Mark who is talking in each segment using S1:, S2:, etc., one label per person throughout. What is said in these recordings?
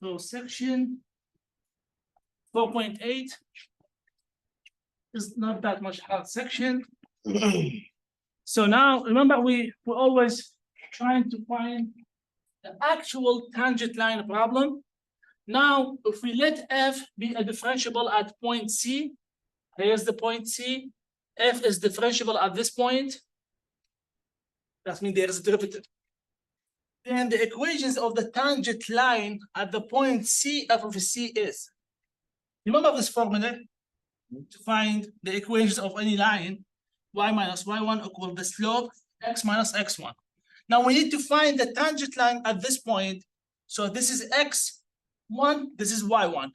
S1: So section 4.8 is not that much hard section. So now remember we're always trying to find the actual tangent line problem. Now, if we let f be a differentiable at point C, here's the point C, f is differentiable at this point. That means there is a derivative. Then the equations of the tangent line at the point C, f of C is. Remember this formula to find the equations of any line, y minus y1 equal the slope x minus x1. Now we need to find the tangent line at this point. So this is x1, this is y1.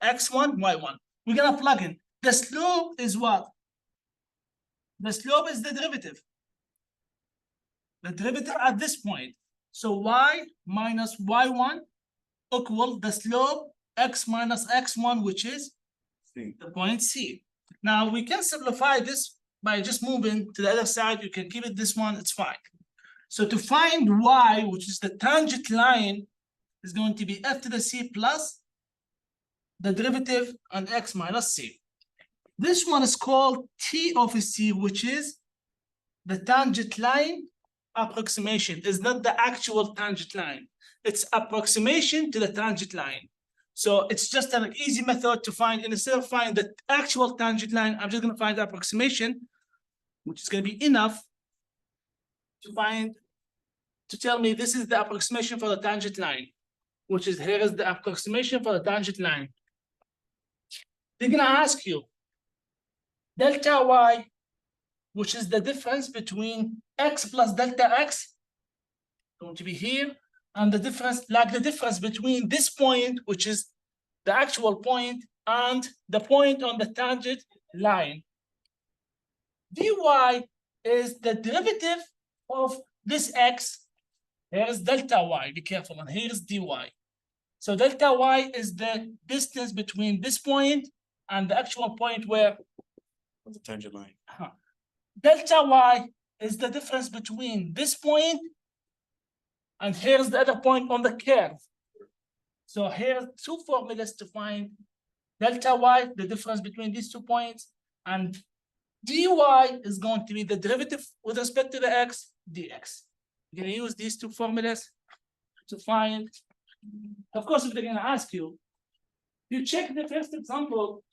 S1: x1, y1. We're gonna plug in. The slope is what? The slope is the derivative. The derivative at this point. So y minus y1 equal the slope x minus x1, which is
S2: C.
S1: the point C. Now we can simplify this by just moving to the other side. You can keep it this one, it's fine. So to find y, which is the tangent line, is going to be f to the c plus the derivative on x minus c. This one is called t of c, which is the tangent line approximation. Is not the actual tangent line. It's approximation to the tangent line. So it's just an easy method to find, and instead of finding the actual tangent line, I'm just going to find the approximation, which is going to be enough to tell me this is the approximation for the tangent line, which is here is the approximation for the tangent line. They're going to ask you delta y, which is the difference between x plus delta x, going to be here, and the difference, like the difference between this point, which is the actual point, and the point on the tangent line. dy is the derivative of this x. Here's delta y, be careful, and here's dy. So delta y is the distance between this point and the actual point where
S2: The tangent line.
S1: delta y is the difference between this point and here's the other point on the curve. So here are two formulas to find delta y, the difference between these 2 points, and dy is going to be the derivative with respect to the x, dx. You're going to use these two formulas to find. Of course, if they're going to ask you, you check the first example.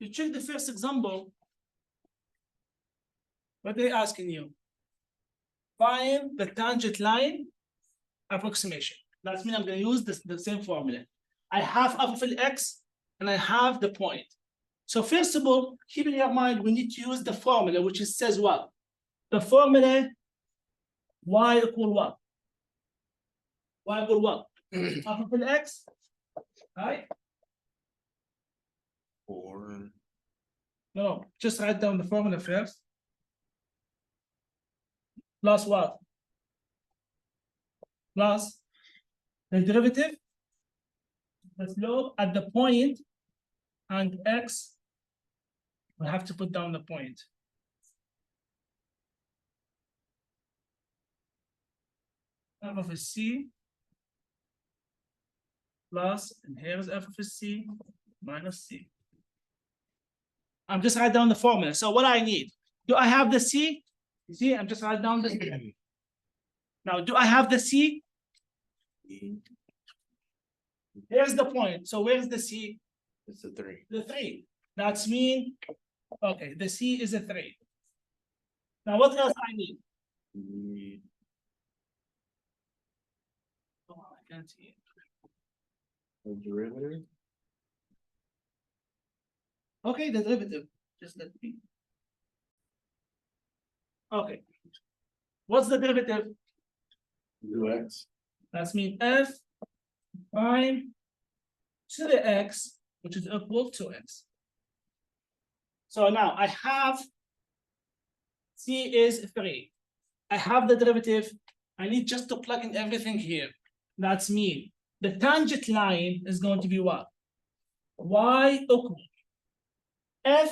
S1: You check the first example, what they're asking you. Find the tangent line approximation. That means I'm going to use the same formula. I have f of x and I have the point. So first of all, keep in your mind, we need to use the formula, which is says what? The formula y equal what? Y equal what? f of x, right?
S2: Or
S1: No, just write down the formula first. Plus what? Plus the derivative, the slope at the point, and x, we have to put down the point. F of c plus, and here's f of c minus c. I'm just write down the formula. So what I need, do I have the c? You see, I'm just write down this. Now, do I have the c? Here's the point. So where's the c?
S2: it's a 3.
S1: The 3. That's mean, okay, the c is a 3. Now what else I need? Oh, I can't see it.
S2: The derivative.
S1: Okay, the derivative. Just let me. Okay. What's the derivative?
S2: Ux.
S1: That's mean f prime to the x, which is equal to x. So now I have c is 3. I have the derivative. I need just to plug in everything here. That's mean the tangent line is going to be what? y equal f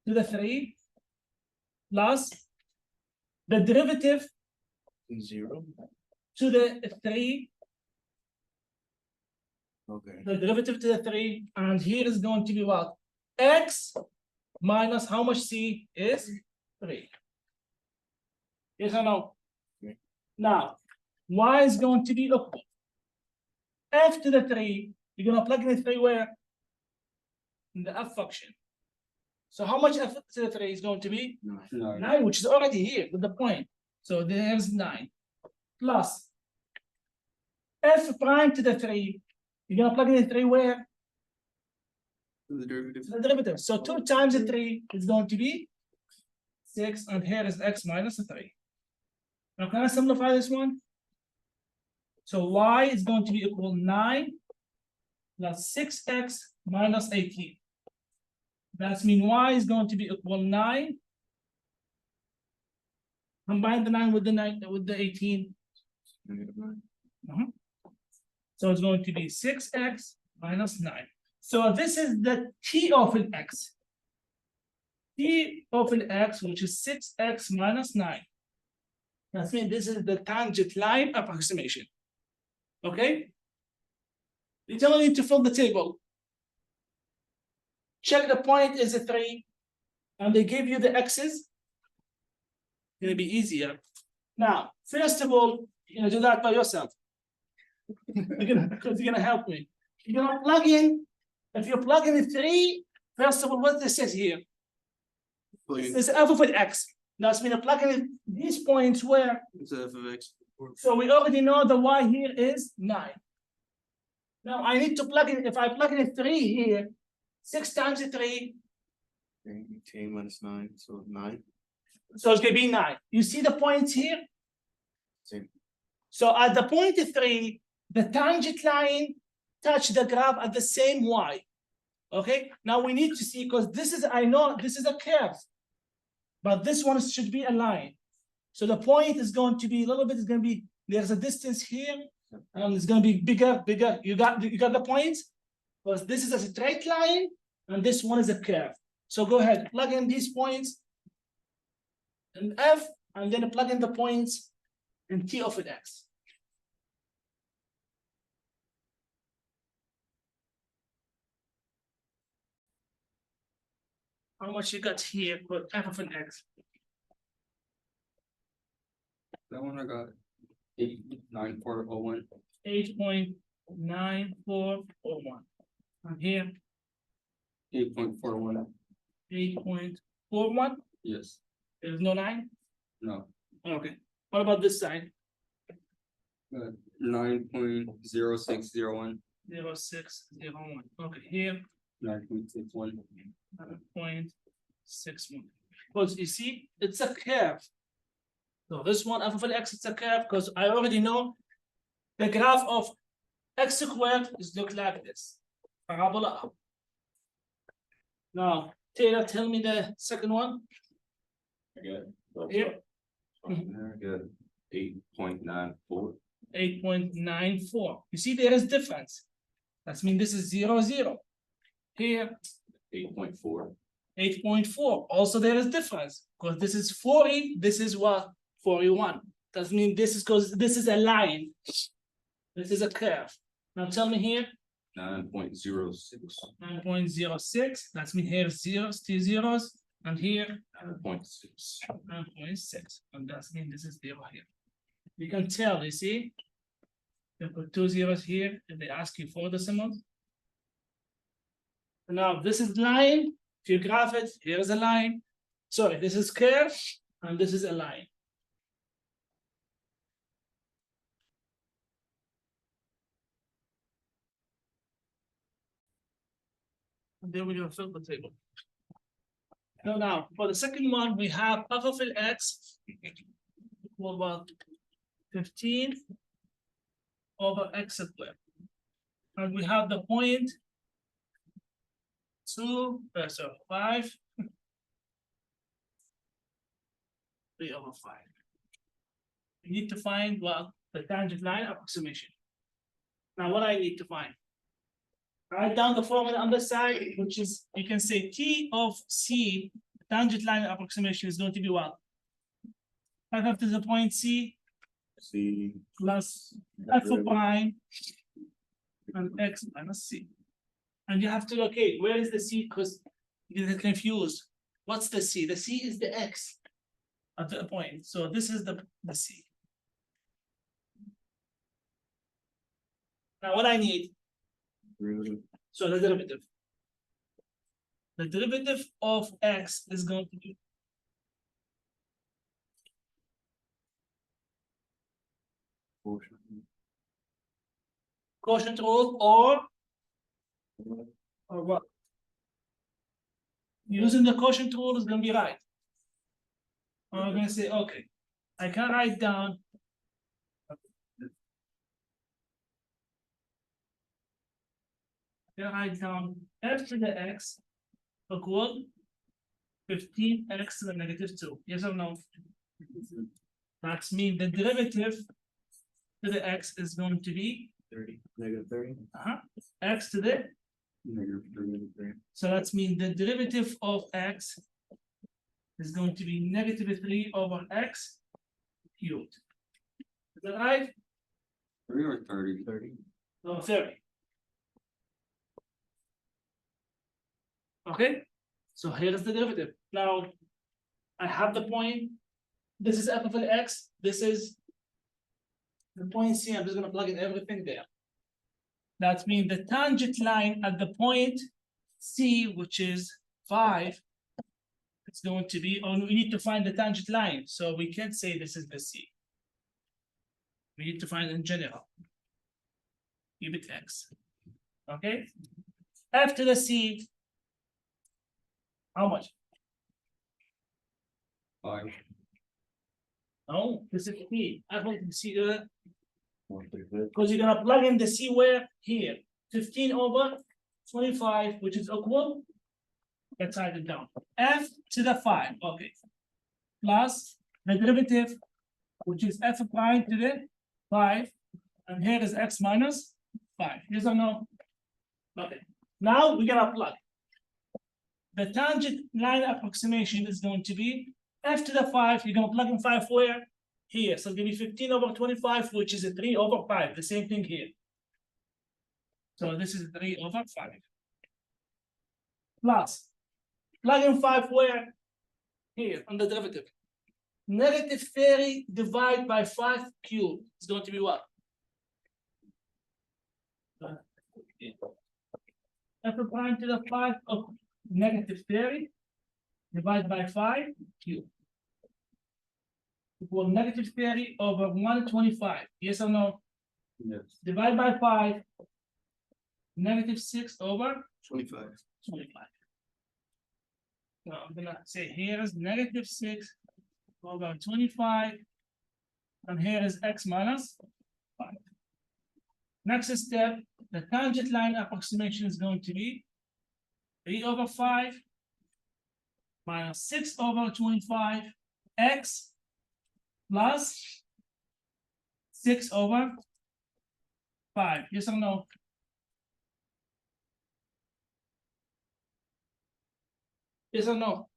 S1: to the 3 plus the derivative
S2: 0.
S1: to the 3,
S2: Okay.
S1: the derivative to the 3, and here is going to be what? X minus how much c is 3. Yes or no?
S2: Yeah.
S1: Now, y is going to be equal f to the 3. You're going to plug in the 3 where? In the f function. So how much f to the 3 is going to be? 9, which is already here with the point. So there's 9 plus f prime to the 3. You're going to plug in the 3 where?
S2: The derivative.
S1: The derivative. So 2 times the 3 is going to be 6, and here is x minus the 3. Now, can I simplify this one? So y is going to be equal 9 plus 6x minus 18. That means y is going to be equal 9. Combine the 9 with the 9 with the 18. So it's going to be 6x minus 9. So this is the t of an x. T of an x, which is 6x minus 9. That means this is the tangent line approximation. Okay? You tell me to fill the table. Check the point is a 3, and they give you the x's. It's gonna be easier. Now, first of all, you're gonna do that by yourself. Because you're gonna help me. You're gonna plug in. If you plug in the 3, first of all, what this says here? This is f of x. That's mean plug in these points where.
S2: It's f of x.
S1: So we already know the y here is 9. Now I need to plug in, if I plug in a 3 here, 6 times 3.
S2: 10 minus 9, so 9.
S1: So it's gonna be 9. You see the points here?
S2: Same.
S1: So at the point 3, the tangent line touch the graph at the same y. Okay, now we need to see, because this is, I know this is a curve, but this one should be a line. So the point is going to be a little bit, it's going to be, there's a distance here, and it's going to be bigger. You got the point? Because this is a straight line, and this one is a curve. So go ahead, plug in these points in f, and then plug in the points in t of an x. How much you got here for f of an x?
S3: That one I got 89401.
S1: 8.9401. And here,
S3: 8.41.
S1: 8.41.
S3: Yes.
S1: There's no 9?
S3: No.
S1: Okay. What about this side?
S3: 9.0601.
S1: 0601. Okay, here,
S3: 9.61.
S1: 9.61. Because you see, it's a curve. So this one, f of x, it's a curve, because I already know the graph of x squared is look like this. Parabola. Now, Taylor, tell me the second one.
S3: I got
S1: Here,
S3: I got 8.94.
S1: 8.94. You see, there is difference. That means this is 0, 0. Here,
S3: 8.4.
S1: 8.4. Also, there is difference, because this is 40, this is what? 41. That means this is, because this is a line. This is a curve. Now tell me here.
S3: 9.06.
S1: 9.06. That means here is 0, 2 zeros, and here
S3: 9.6.
S1: 9.6. And that means this is 0 here. You can tell, you see? They put 2 zeros here, and they ask you for decimals. Now this is line. If you graph it, here is a line. Sorry, this is curve, and this is a line. And then we're going to fill the table. Now, for the second one, we have f of x equal about 15 over x squared. And we have the point 5, 3 over 5. We need to find, well, the tangent line approximation. Now, what I need to find? Write down the formula on the side, which is, you can say T of C, tangent line approximation is going to be what? F up to the point C
S2: C.
S1: plus F prime and X minus C. And you have to locate, where is the C? Because you get confused. What's the C? The C is the X at the point. So this is the C. Now what I need,
S2: Derivative.
S1: so the derivative. The derivative of X is going to be
S2: Quotient.
S1: quotient rule or what? Using the quotient rule is gonna be right. Or I'm gonna say, okay, I can write down. I can write down f to the x equal 15x to the -2. Yes or no? That's mean the derivative to the x is going to be
S2: 30. -30.
S1: x to the.
S2: -3.
S1: So that's mean the derivative of x is going to be -3 over x cubed. Is that right?
S2: 3 or 30? 30.
S1: No, 30. Okay, so here is the derivative. Now, I have the point. This is f of x. This is the point C. I'm just gonna plug in everything there. That means the tangent line at the point C, which is 5, it's going to be, oh, we need to find the tangent line. So we can't say this is the C. We need to find in general. Give it x. Okay? F to the C. How much?
S3: 5.
S1: No, this is P. I want to see the,
S2: 1/3.
S1: because you're gonna plug in the C where? Here. 15 over 25, which is equal. Let's write it down. F to the 5, okay. Plus the derivative, which is f prime to the 5, and here is x minus 5. Yes or no? Okay. Now we're gonna plug. The tangent line approximation is going to be f to the 5. You're gonna plug in 5 where? Here. So it's gonna be 15 over 25, which is a 3 over 5. The same thing here. So this is 3 over 5. Plus, plug in 5 where? Here on the derivative. -30 divided by 5 cubed is going to be what? F prime to the 5 of -30 divided by 5 cubed. Equal -30 over 125. Yes or no?
S2: Yes.
S1: Divide by 5. -6 over
S2: 25.
S1: 25. So I'm gonna say here is -6 over 25. And here is x minus 5. Next step, the tangent line approximation is going to be 3 over 5 minus 6 over 25 x plus 6 over 5. Yes or no? Yes or no?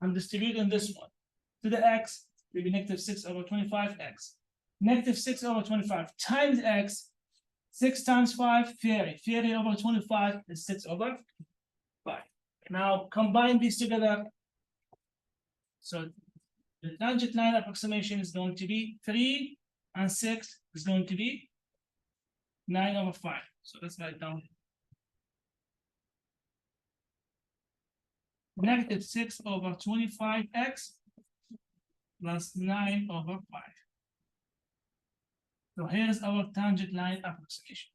S1: I'm distributing this one to the x, will be -6 over 25x. -6 over 25 times x, 6 times 5, 30. 30 over 25 is 6 over 5. Now combine these together. So the tangent line approximation is going to be 3 and 6 is going to be 9 over 5. So let's write down. -6 over 25x plus 9 over 5. So here's our tangent line approximation.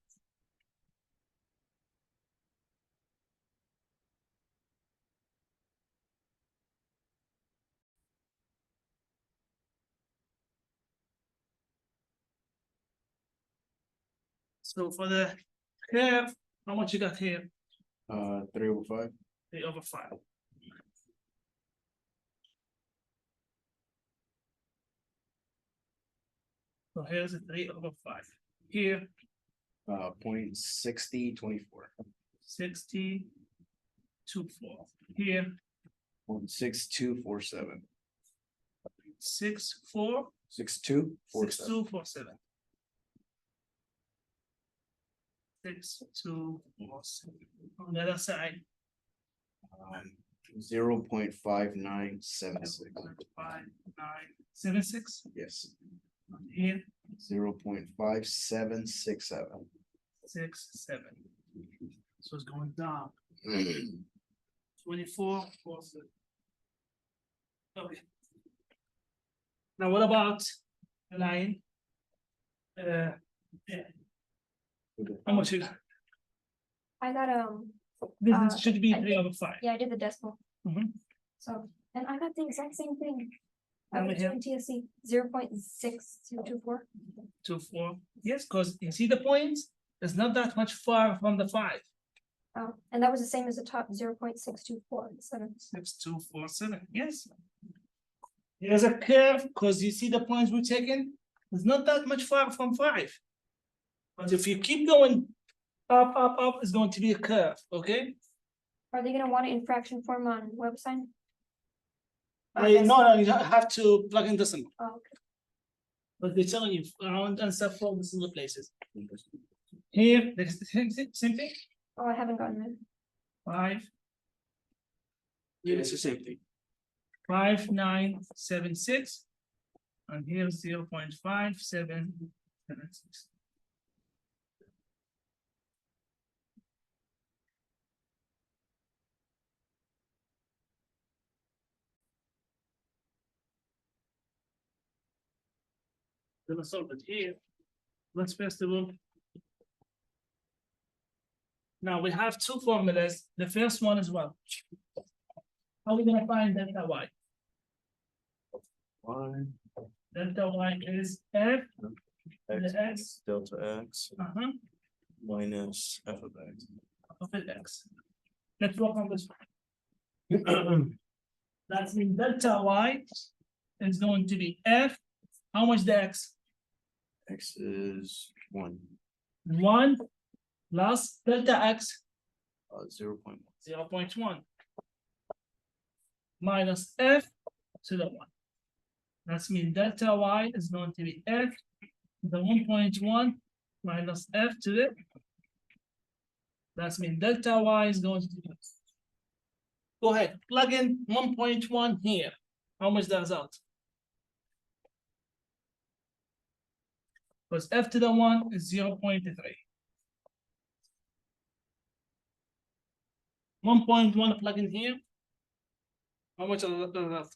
S1: So for the curve, how much you got here?
S2: 3 over 5.
S1: 3 over 5. So here's a 3 over 5. Here,
S2: Point 6024.
S1: 60 to 4. Here,
S2: 6247.
S1: 6 4
S2: 6247.
S1: 6247. 6247. On the other side,
S2: 0.5976.
S1: 5976.
S2: Yes.
S1: Here,
S2: 0.5767.
S1: 6 7. So it's going down. 24 47. Okay. Now what about the line? Yeah. How much you got?
S4: I got,
S1: This
S4: Uh,
S1: should be
S4: I
S1: 3 over 5.
S4: yeah, I did the decimal,
S1: Mhm.
S4: so, and I got the exact same thing. I
S1: Let me
S4: was
S1: hear.
S4: doing TSC 0.6224.
S1: 2 4. Yes, because you see the points, it's not that much far from the 5.
S4: Oh, and that was the same as the top 0.6247.
S1: 6247. Yes. Here's a curve because you see the points we're taking. It's not that much far from 5. But if you keep going up, it's going to be a curve. Okay.
S4: Are they gonna want it in fraction form on website?
S1: No, you have to plug in decimal.
S4: Oh, okay.
S1: But they're telling you around and stuff for the similar places. Here, there's the same thing.
S4: Oh, I haven't gotten it.
S1: 5
S2: Yeah, it's the same thing.
S1: 5976. And here's 0.5776. Gonna solve it here. Let's first of all. Now we have two formulas. The first one as well. How are we gonna find delta y?
S2: Y,
S1: Delta y is f
S2: X,
S1: the x
S2: delta X minus f of X.
S1: of the x. Let's work on this one. That's mean delta y is going to be f. How much the x?
S2: X is 1,
S1: 1 plus delta x
S2: 0.1.
S1: 0.1 minus f to the 1. That's mean delta y is going to be f to the 1.1 minus f to the. That's mean delta y is going to be. Go ahead, plug in 1.1 here. How much does out? Because f to the 1 is 0.3. 1.1 plug in here. How much does that?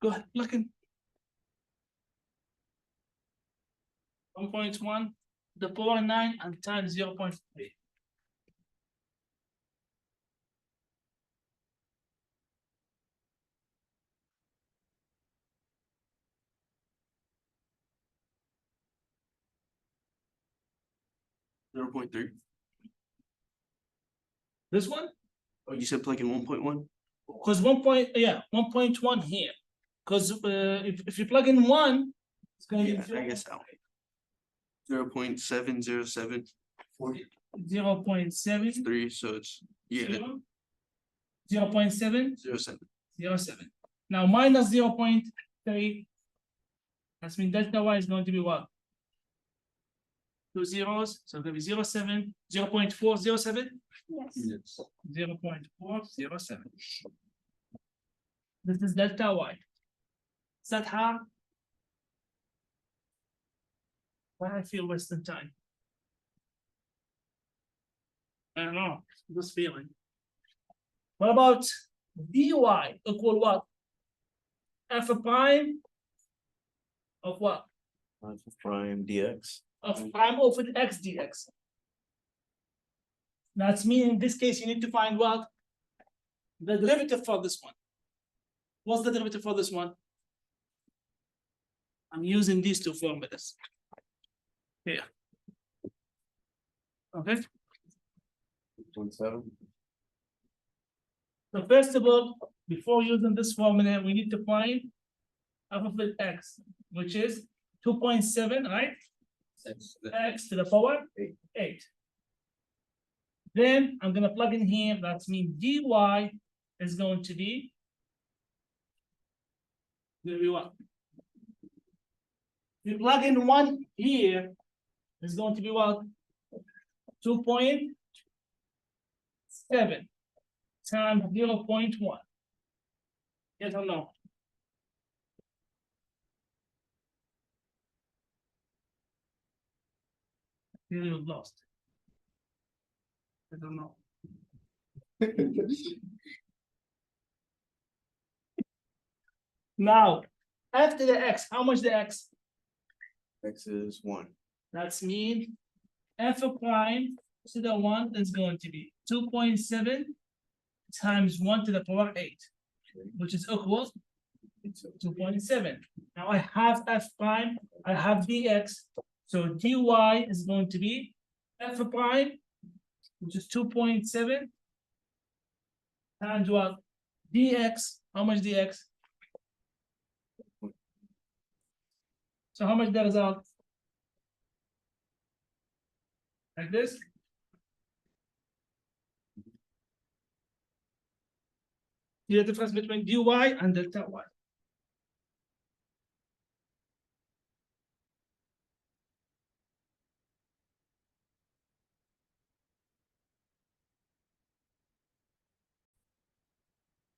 S1: Go ahead, plug in. 1.1, the power 9 and times 0.3. This one?
S2: Oh, you said plug in 1.1?
S1: Because 1.1 here. Because if you plug in 1, it's going to
S2: Yeah,
S1: be
S2: I guess that way. 0.707
S1: 0.7
S2: 3, so it's, yeah,
S1: 0.7
S2: 07.
S1: 07. Now minus 0.3. That's mean delta y is going to be what? 2 zeros, so it's going to be 0.7, 0.407.
S4: Yes.
S1: 0.407. This is delta y. Is that hard? Why I feel wasting time? I don't know, this feeling. What about dy equal what? F prime of what?
S2: F prime dx.
S1: Of prime over the x dx. That's mean in this case you need to find what? The derivative for this one. What's the derivative for this one? I'm using these two formulas. Here. Okay.
S2: 0.7.
S1: So first of all, before using this formula, we need to find f of the x, which is 2.7, right?
S3: X,
S1: X to the power 8. Then I'm gonna plug in here, that means dy is going to be what? You plug in 1 here, is going to be what? 2.7 times 0.1. Yes or no? You lost. I don't know. Now, after the x, how much the x?
S2: X is 1.
S1: That's mean f of prime to the 1 is going to be 2.7 times 1 to the power 8, which is equal to 2.7. Now I have f prime, I have dx, so dy is going to be f prime, which is 2.7 times what? Dx, how much dx? So how much that is out? Like this? See the difference between dy and delta y.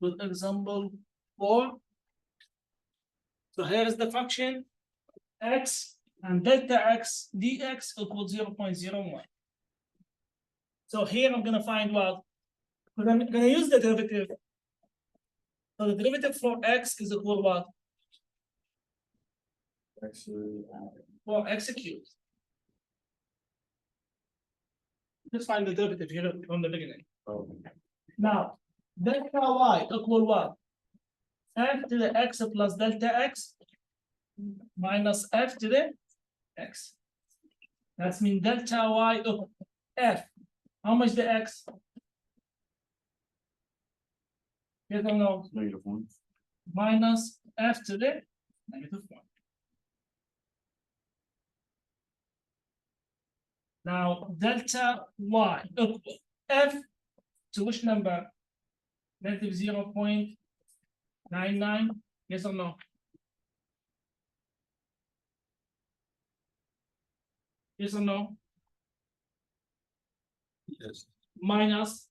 S1: With example 4. So here is the function x and delta x dx equals 0.01. So here I'm gonna find what? Because I'm gonna use the derivative. So the derivative for x is equal what?
S2: X is
S1: For x cubed. Just find the derivative here from the beginning. Now, delta y equal what? F to the x plus delta x minus f to the x. That means delta y equal f. How much the x? You don't know.
S2: -1.
S1: Minus f to the -1. Now delta y equal f to which number? -0.99. Yes or no? Yes or no?
S3: yes,
S1: Minus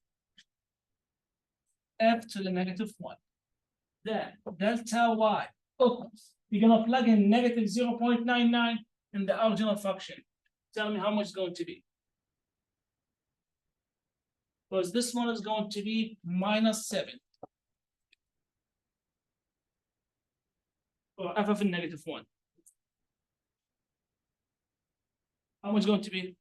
S1: f to the -1. Then delta y equals, you're gonna plug in -0.99 in the original function. Tell me how much it's going to be. Because this one is going to be -7. Or f of -1. How much going to be?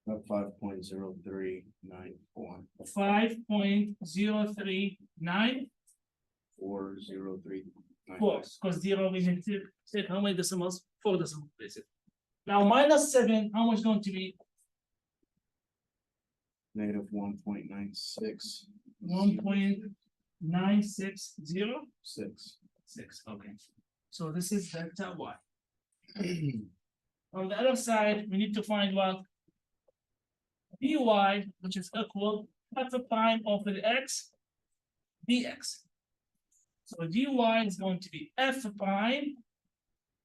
S2: 5.0394.
S1: 5.039.
S2: 40394.
S1: Because 0 we need to take how many decimals? 4 decimal places. Now -7, how much going to be?
S2: -1.96.
S1: 1.960.
S2: 6.
S1: 6. Okay. So this is delta y. On the other side, we need to find what? dy, which is equal f prime of the x dx. So dy is going to be f prime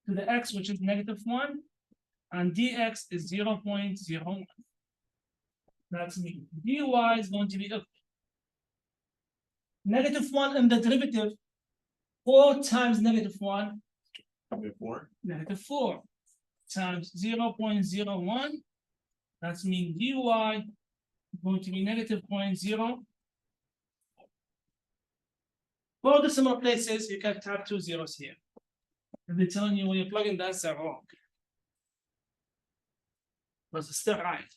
S1: to the x, which is -1, and dx is 0.01. That's me. dy is going to be equal -1 in the derivative. 4 times -1,
S2: Before.
S1: -4 times 0.01. That's mean dy going to be -0.0. For decimal places, you can type 2 zeros here. And they're telling you when you plug in the answer wrong. But it's still right.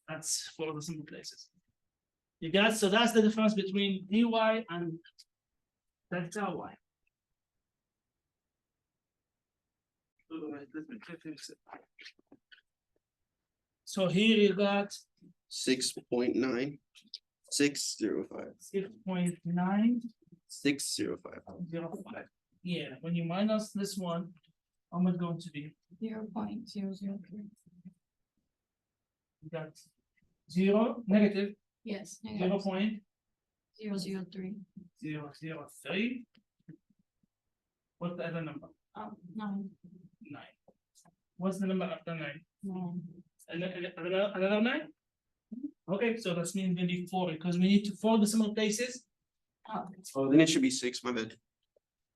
S1: That's for decimal places. You got, so that's the difference between dy and delta y. Alright, let me fix it. So here you got
S2: 6.9605.
S1: 6.9
S2: 605.
S1: 0.5. Yeah, when you minus this one, how much going to be?
S5: 0.003.
S1: You got 0, negative,
S5: Yes.
S1: 0.003.
S5: 0.003.
S1: What's the other number?
S5: 9.
S1: 9. What's the number after 9?
S5: 9.
S1: Another 9? Okay, so that's mean maybe 4 because we need to fold decimal places.
S2: Oh, then it should be 6, my bad.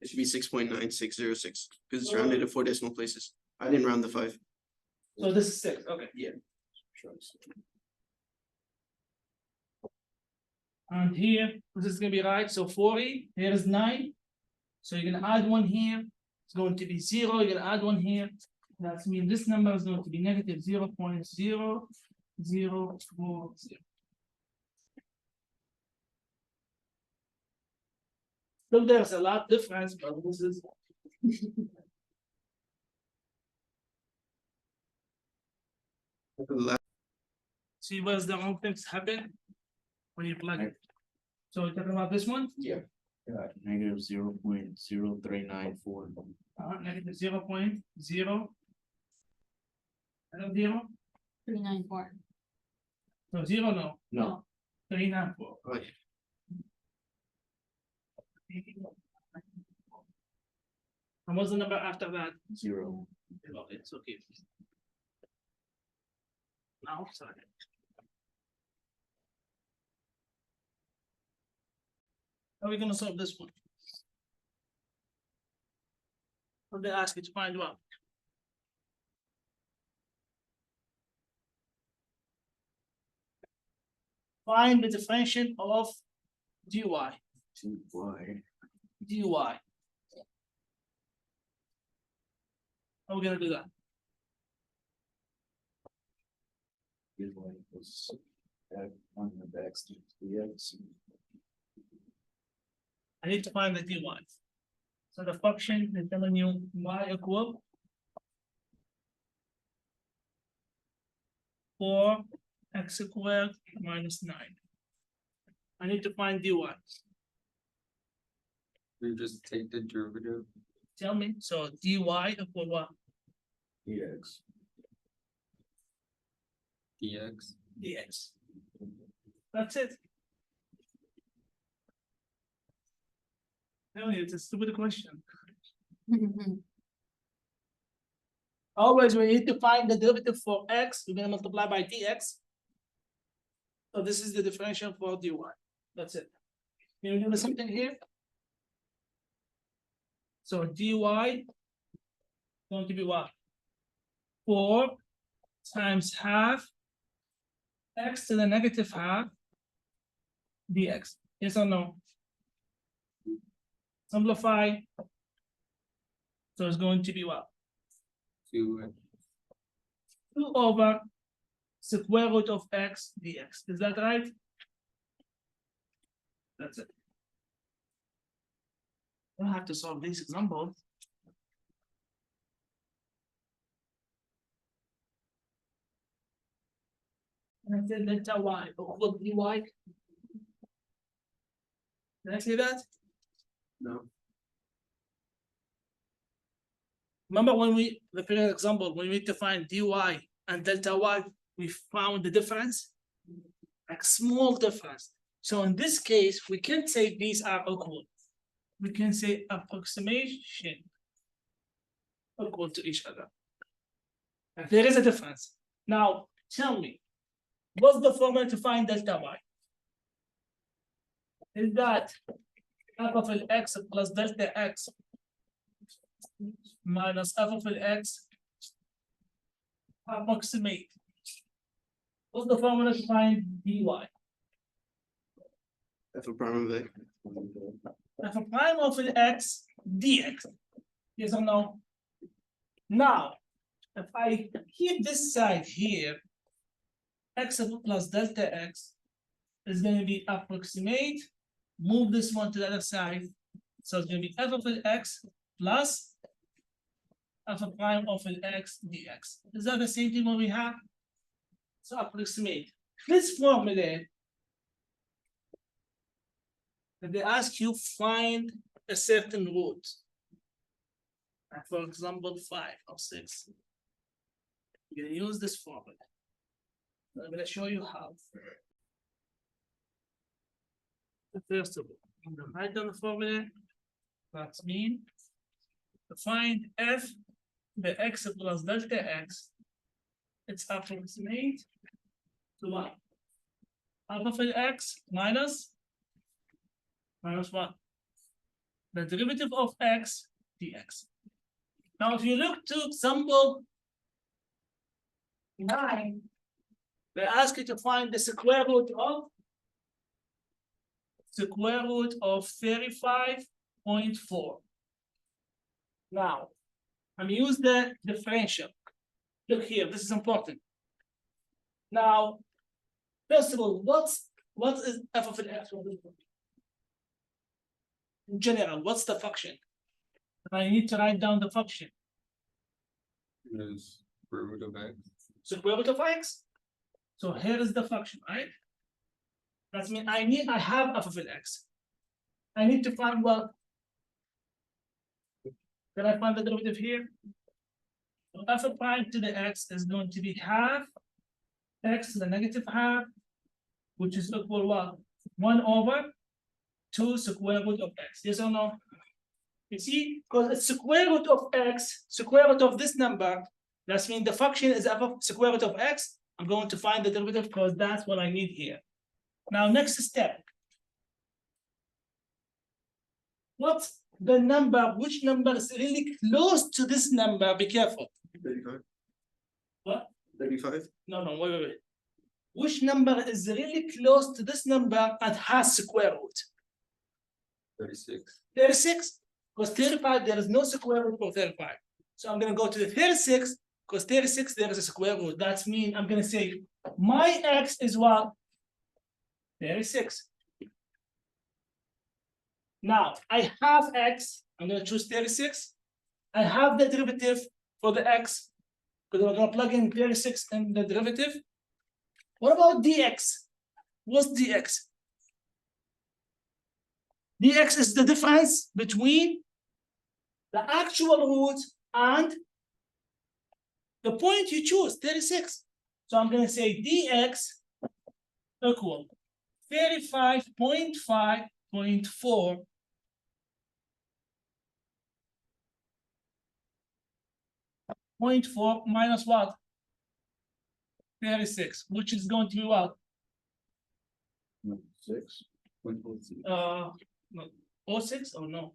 S2: It should be 6.9606, because it's rounded to 4 decimal places. I didn't round the 5.
S1: So this is 6, okay.
S2: Yeah.
S1: And here, this is gonna be right, so 40, here is 9. So you're gonna add 1 here, it's going to be 0, you're gonna add 1 here. That means this number is going to be negative 0.0040. Look, there's a lot difference, but this is. See where's the wrong things happen? When you plug it. So we're talking about this one,
S2: Yeah.
S3: Negative 0.0394.
S1: negative 0.0. Another 0,
S5: 394.
S1: no 0, no,
S3: No.
S1: 394.
S2: Oh, yeah.
S1: And what's the number after that?
S3: 0.
S1: Oh, it's okay. Now, sorry. How are we gonna solve this one? What they ask you to find out? Find the differential of dy.
S3: 2y.
S1: dy. How are we gonna do that?
S3: Equals on the x to dx.
S1: I need to find the dy. So the function is telling you y equal 4x squared minus 9. I need to find dy.
S3: We just take the derivative.
S1: Tell me, so dy equal what?
S3: dx. dx.
S1: Dx. That's it. Tell you, it's a stupid question. Always, we need to find the derivative for x, we're gonna multiply by dx. So this is the differential for dy. That's it. Can you do something here? So dy going to be what? 4 times half x to the negative half dx. Yes or no? Simplify. So it's going to be what? 2 over square root of x dx. Is that right? That's it. I don't have to solve this example. And I said delta y equal dy. Did I say that?
S2: No.
S1: Remember when the previous example, when we need to find dy and delta y, we found the difference? Like small difference. So in this case, we can't say these are equal. We can say approximation equal to each other. And there is a difference. Now, tell me, what's the formula to find delta y? Is that f of x plus delta x minus f of x approximate. What's the formula to find dy?
S2: F of prime of A.
S1: F of prime of x dx. Yes or no? Now, if I keep this side here, x plus delta x is going to be approximate. Move this one to the other side. So it's going to be f of x plus f of prime of x dx. Is that the same thing what we have? So approximate. This formula If they ask you find a certain root, like for example, 5 or 6, you're gonna use this formula. I'm gonna show you how. First of all, I'm gonna write down the formula. That means to find f the x plus delta x, it's approximate to what? Alpha of x minus 1. The derivative of x dx. Now, if you look to example 9, they ask you to find the square root of 35.4. Now, I'm use the differential. Look here, this is important. Now, first of all, what is f of x? In general, what's the function? I need to write down the function.
S3: Is root of x.
S1: Square root of x. So here is the function, right? That means I have f of x. I need to find what? Can I find the derivative here? So f of prime to the x is going to be half x to the negative half, which is equal what? 1/2 square root of x. Yes or no? You see, because it's square root of x, square root of this number, that means the function is f of square root of x. I'm going to find the derivative because that's what I need here. Now, next step. What's the number? Which number is really close to this number? Be careful.
S2: 35.
S1: What?
S2: 35.
S1: No, wait. Which number is really close to this number and has square root?
S3: 36.
S1: 36. Because 35, there is no square root for 35. So I'm going to go to the 36, because 36, there is a square root. That means I'm going to say my x is what? 36. Now, I have x. I'm going to choose 36. I have the derivative for the x, because we're going to plug in 36 in the derivative. What about dx? What's dx? dx is the difference between the actual root and the point you choose, 36. So I'm going to say dx equal 35.5.4 minus what? 36, which is going to be what?
S3: 6.
S1: No, 06 or no?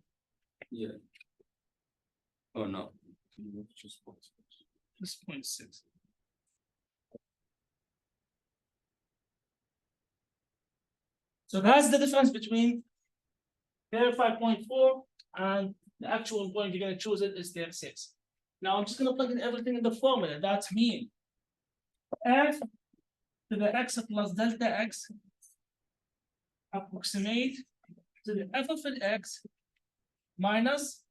S3: Yeah. Oh no. Just
S1: Just 0.6. So that's the difference between 35.4 and the actual point you're going to choose it is 36. Now I'm just going to plug in everything in the formula. That means f to the x plus delta x approximate to the f of x minus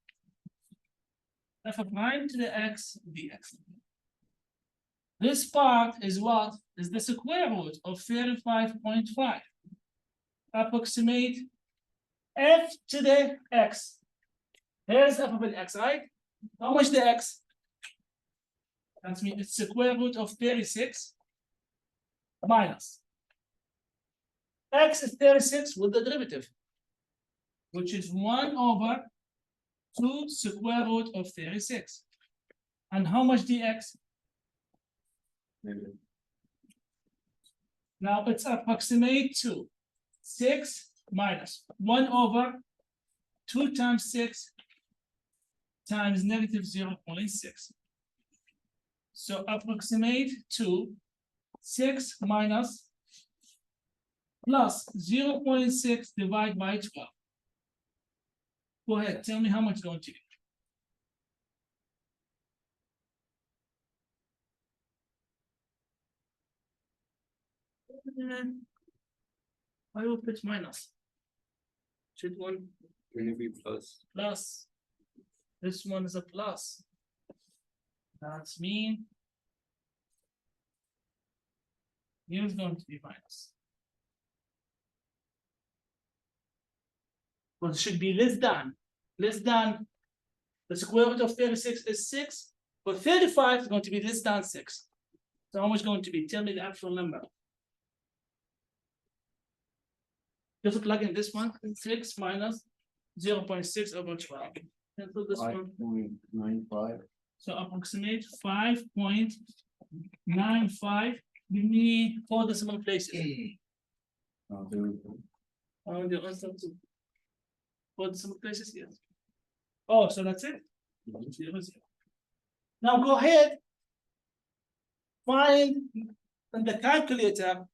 S1: f of prime to the x dx. This part is what? Is the square root of 35.5. Approximate f to the x. Here's f of x, right? How much the x? That means it's square root of 36 minus. X is 36 with the derivative, which is 1/2 square root of 36. And how much dx?
S3: maybe.
S1: Now it's approximate to 6 minus 1/2 times 6 times negative 0.6. So approximate to 6 minus plus 0.6 divided by 12. Go ahead, tell me how much it's going to be. I will put minus. Should one
S3: Can it be plus?
S1: plus? This one is a plus. That's mean here's going to be minus. But it should be less than. The square root of 36 is 6, but 35 is going to be less than 6. So how much going to be? Tell me the actual number. Just plug in this one, 6 minus 0.6 over 12. Cancel this one.
S3: 5.95.
S1: So approximate 5.95. Give me 4 decimal places.
S3: There we go.
S1: The answer to 4 decimal places, yes. Oh, so that's it. 0, 0. Now go ahead. Find in the calculator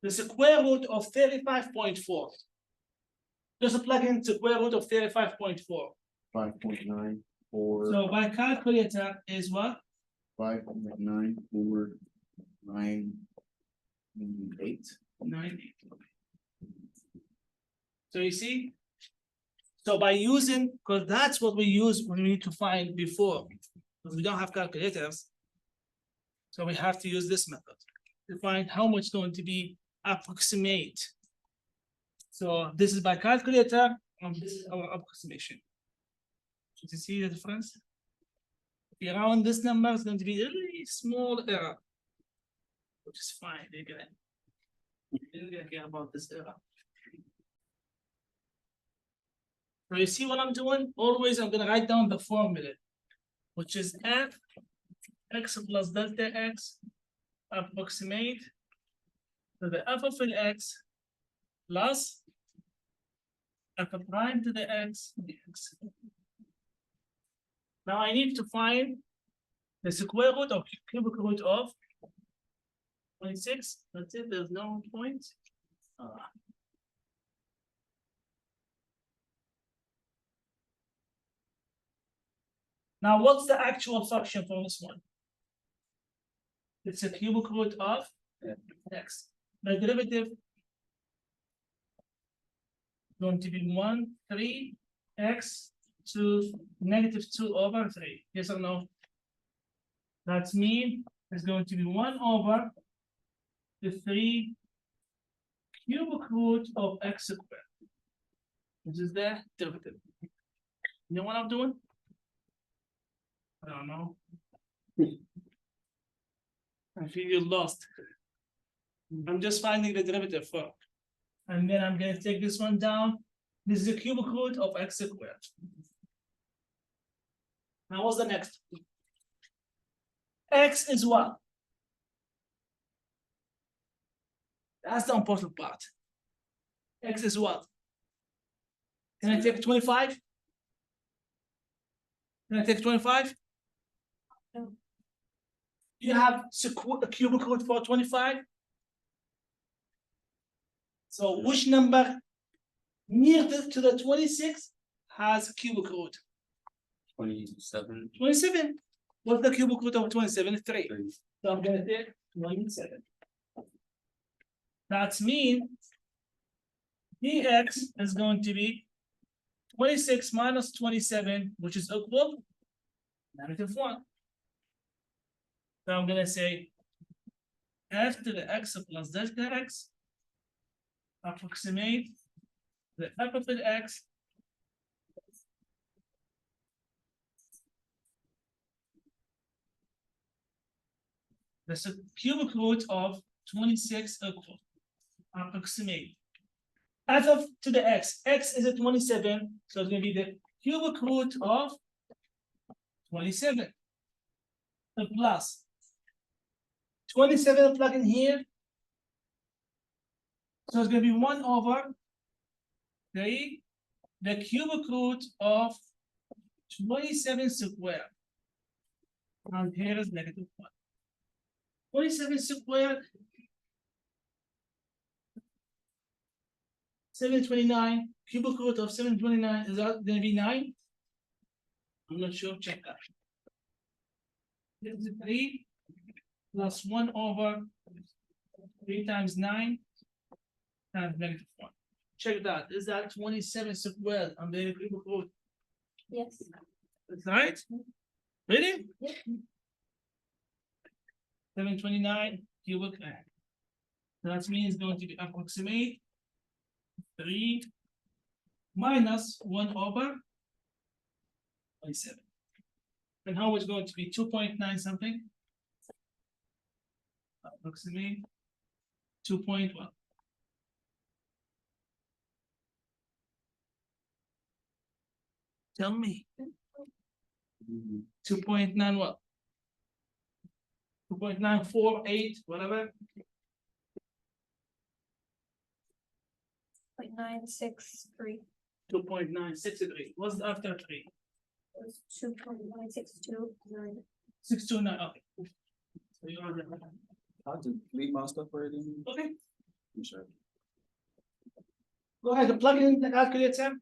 S1: the square root of 35.4. Just plug in square root of 35.4.
S3: 5.94.
S1: So by calculator is what?
S3: 5.9498.
S1: 90. So you see? So by using, because that's what we use when we need to find before, because we don't have calculators. So we have to use this method to find how much going to be approximate. So this is by calculator, and this is our approximation. Did you see the difference? Around this number is going to be a really small error, which is fine. They're gonna care about this error. So you see what I'm doing? Always I'm gonna write down the formula, which is f x plus delta x approximate to the f of x plus f prime to the x dx. Now I need to find the square root or cubic root of 26. That's it, there's no point. Now, what's the actual function for this one? It's a cubic root of x. The derivative is going to be 1, 3, x to negative 2 over 3. Yes or no? That's mean it's going to be 1 over the 3 cubic root of x squared, which is the derivative. You know what I'm doing? I don't know. I feel you're lost. I'm just finding the derivative for, and then I'm gonna take this one down. This is the cubic root of x squared. Now what's the next? X is what? That's the important part. X is what? Can I take 25? Can I take 25?
S4: No.
S1: You have a cubic root for 25. So which number near to the 26 has a cubic root?
S2: 27.
S1: 27. What's the cubic root of 27? 3. So I'm gonna take 27. That's mean dx is going to be 26 minus 27, which is equal -1. So I'm gonna say f to the x plus delta x approximate the f of the x the cubic root of 26 equal approximate f of to the x. X is a 27, so it's gonna be the cubic root of 27 plus 27 plug in here. So it's gonna be 1 over 3, the cubic root of 27 squared. And here is -1. 27 squared, 729, cubic root of 729, is that gonna be 9? I'm not sure, check that. This is 3 plus 1 over 3 times 9 times -1. Check that. Is that 27 squared on the cubic root?
S4: Yes.
S1: That's right? Really?
S4: Yep.
S1: 729 cubic. That means going to be approximate 3 minus 1/7. And how is going to be 2.9 something? Approximately 2.1. Tell me. 2.9 what? 2.948, whatever.
S4: 0.963.
S1: 2.963. What's after 3?
S4: 2.9629.
S1: 629. Okay. So you are there.
S3: How to leave my stuff already?
S1: Okay.
S3: I'm sure.
S1: Go ahead and plug it in the calculator.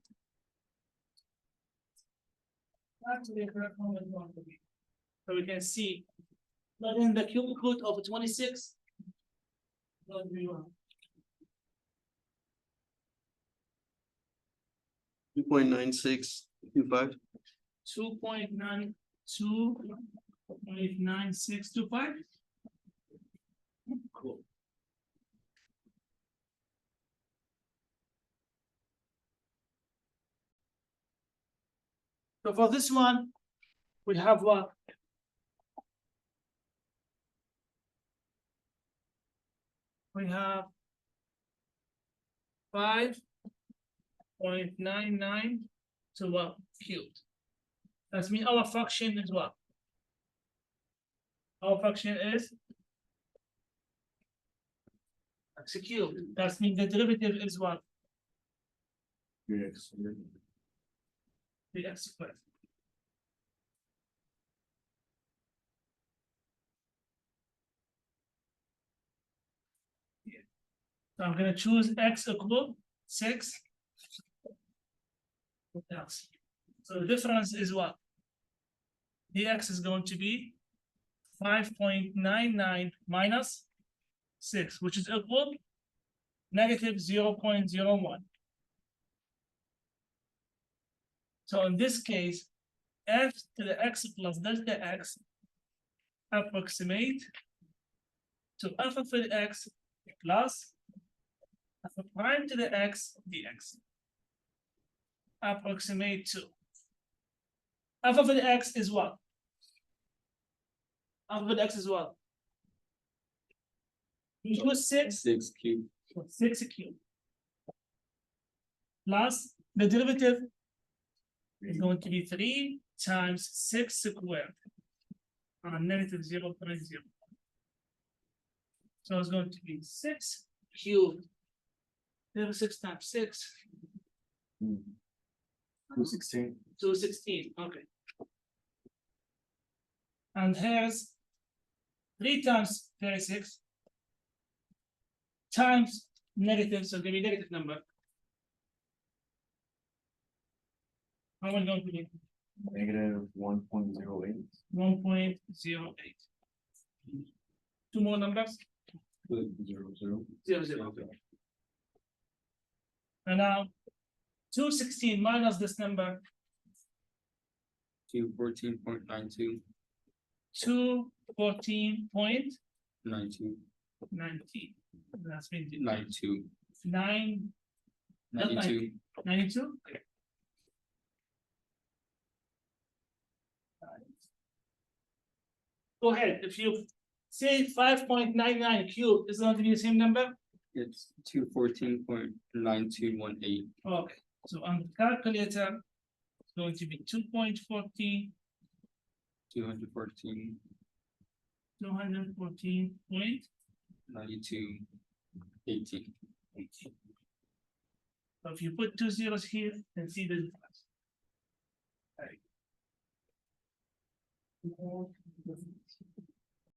S1: Actually, correct one is wrong to be. So we can see. Plug in the cubic root of 26. Don't be wrong.
S2: 2.9625.
S1: 2.9625. Cool. So for this one, we have what? We have 5.99 to what cubed. That means our function is what? Our function is x cubed. That means the derivative is what?
S3: Yes.
S1: The x squared. So I'm gonna choose x equal 6. What else? So the difference is what? The x is going to be 5.99 minus 6, which is equal negative 0.01. So in this case, f to the x plus delta x approximate to f of the x plus f prime to the x dx. Approximate to f of the x is what? F of the x is what? We choose 6.
S3: 6 cubed.
S1: 6 cubed. Plus the derivative is going to be 3 times 6 squared on negative 0.0. So it's going to be 6 cubed. 6 times 6.
S3: 216.
S1: 216. Okay. And here's 3 times 36 times negative, so give me negative number. How am I going to be?
S3: Negative 1.08.
S1: 1.08. 2 more numbers.
S3: 0,
S1: 0, 0. Okay. And now 216 minus this number.
S2: 214.92.
S1: 214.19.
S2: 92.
S1: That's been
S2: 92.
S1: 92. 92. Go ahead. If you say 5.99 cubed, is it going to be the same number?
S2: It's 214.9218.
S1: Okay. So on the calculator, it's going to be 2.14.
S2: 214.
S1: 214.18.
S2: 9218.
S1: So if you put 2 zeros here, then see the difference. Right.